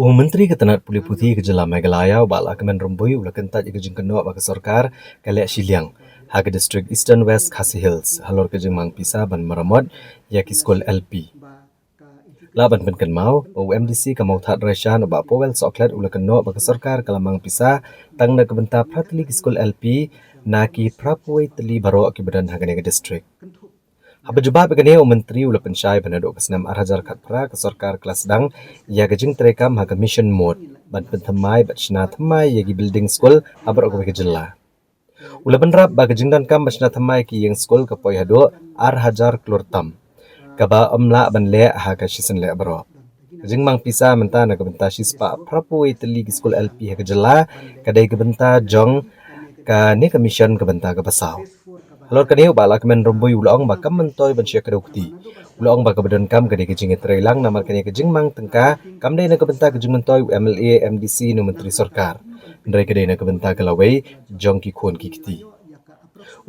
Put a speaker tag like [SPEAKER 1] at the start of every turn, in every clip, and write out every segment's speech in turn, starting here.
[SPEAKER 1] Menteri Ketenaga Pulih Putih Kejala Meghalaya bala kemen romboi ulakan taj kejeng keno bagi sarkar kalek Shiliang haga district Eastern West Khasi Hills halor kejeng mang pisa ban meramot ya kiskol LP laban penken mau OMDC kamau that reshan ba powel soklet ulakan no bagi sarkar kalamang pisa tang na kebenta pratli kiskol LP naki prapoi teli baro akibadan haga nega district Habajubah begini Menteri ula pensyai benaduk kesenam arhajar khatpra ke sarkar kelas sedang ia gejing terekam haga mission mode ban pentemai batchna thamai yagi building school abar ok kejela ula benrap ba gejing dan kam batchna thamai ki yang school ke poi hado arhajar klurtam kaba amla ban le haga sisen le baro gejing mang pisa menta na kebenta sispa prapoi teli ki school LP haga jela kadai kebenta jong ka ni commission kebenta ke pasau Halor kaniu bala kemen romboi ulaong ba kam mentoy ban syak kedukti. Ulaong ba kabadan kam gade kejing trelang namar kani kejing mang tengka kam dai na kebenta kejing mentoy MLA MDC no menteri sarkar. Ndai kade na kebenta kalawai jongki khon kikti.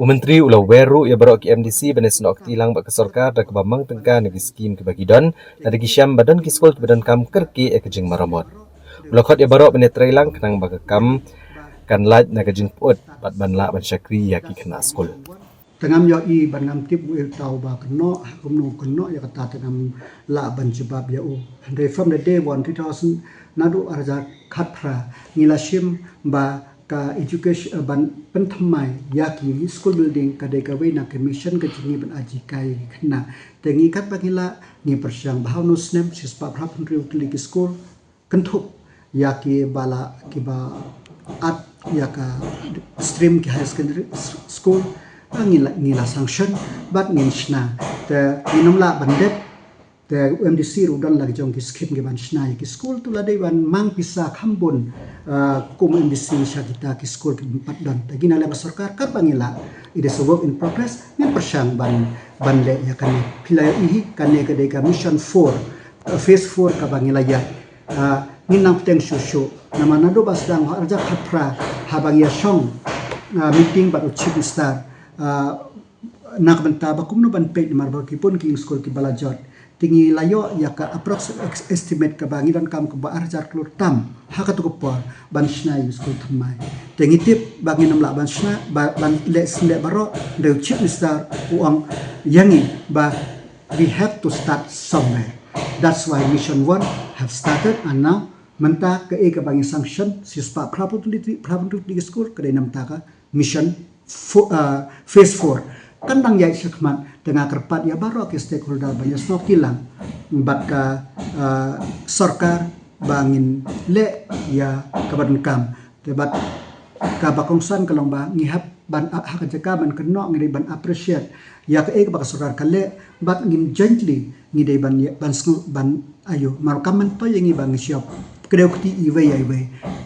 [SPEAKER 1] Menteri ula weru ya barok ki MDC banes nok tilang ba ke sarkar da kebamang tengka negi skim ke bagidon ada ki syam badan ki skol badan kam kerki e kejing maramot. Ula khot ya barok bane trelang kenang ba kam kan laj na kejing put bat ban la ban syakri ya ki kena skol.
[SPEAKER 2] Tengam yo I ban tip bu tau ba keno kumno keno ya kata tengam la ban jebab ya u and from the day 2000 nadu arja khatra ngilashim ba ka education ban penthamai ya ki school building ka de ka we na commission ka jingi ban aji kai khna tengi kat bagila ni persyang bahawno snem sispa prapundri utli ki school kentup ya ki bala ki ba at ya ka stream ki high secondary school ngila sanction bat nginshna te inomla bandet te MDC rudan lagi jong kiskim ke ban shna ki school tu la dei ban mang pisa khambon kum MDC syagita ki school ki empat dan te gina le sarkar ka bangila it is a work in progress ni persang ban le ya kan pilai ihi kan ne ke de ka mission 4 phase 4 ka bangila ya ninang teng shushu nama nado basdang arja khatra habangia song meeting bat chief star nak benta bakum no ban pay marba ki pun king school ki balajot tingi layo ya ka approximate estimate ka bangi dan kam ka arjar klur tam hakatu ko ban shna school thamai tingi tip bangi namla ban shna ban le sle baro de chief star uang yangi ba we have to start somewhere that's why mission 1 have started and now menta ke ka bangi sanction sispa praputli school ke nam ta ka mission phase 4 kandang yai sekman tengah kerpat ya baru ke stakeholder banyak stok tilang bat ka sarkar bangin le ya kabadan kam debat ka bakongsan kalong ba ngihap ban hak jaka ban keno ngide ban appreciate ya ke bak sarkar kale bat ngin gently ngide ban ayo markaman to yang ibang siap kedekti iwe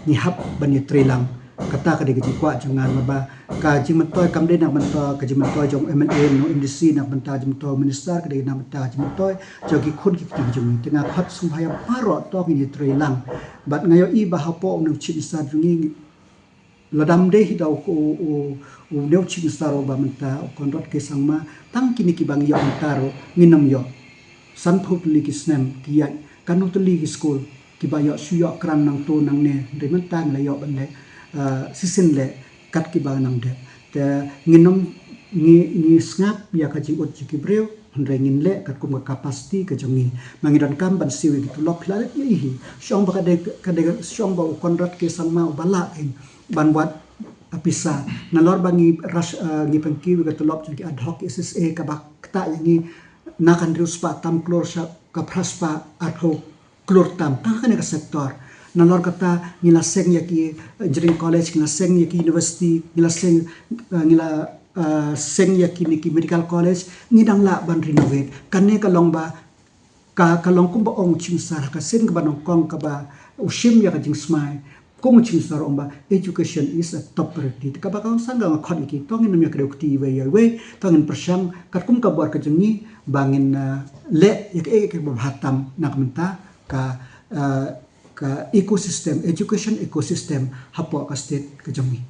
[SPEAKER 2] ngihap ban trelang kata kadai keji kwa jangan ba ka jimatoy kamde nak mento ka jimatoy jong MLA no MDC nak menta jimatoy minister kadai nak menta jimatoy jogi khun ki jong tengah khat sumbaya paro to ni trelang bat ngayo I bahapo no chibisa jungi ladam de hidau ko o neu chibisa ro ba menta konrot ke sangma tang kini ki bang yo antaro nginam yo santhut li ki snem ki ya kanut li ki school ki ba yo suyo kran nang to nang ne de mentang la yo ban le sisin le kat ki bang nang de te nginom ni snap ya ka ji ot ki breu ndrengin le kat kum capacity ka jongi mangidan kam ban siwi ki lok lalet hi syong ba ka de syong ba konrat ke sangma bala in ban wat apisa nalor bangi ras ni pengki ka tulop ki ad hoc SSA ka bak ta yangi nakan rius pa tam klor sa ka praspa ad hoc klor tam ka ka sektor nalor kata ngilaseng yaki engineering college ngilaseng yaki university ngilaseng seng yaki niki medical college ngidang la ban renovate kanne kalong ba ka kalong kum ba ong chingsar ka sen ka banong kong ka ba ushim ya ka jing smai kung chingsar ong ba education is a top priority ka ba kang sangga khot iki tongin namya kredukti we tongin persyang kat kum ka buat ka jengi bangin le yak ba hatam nak menta ka ecosystem education ecosystem hapo ka state ka jongi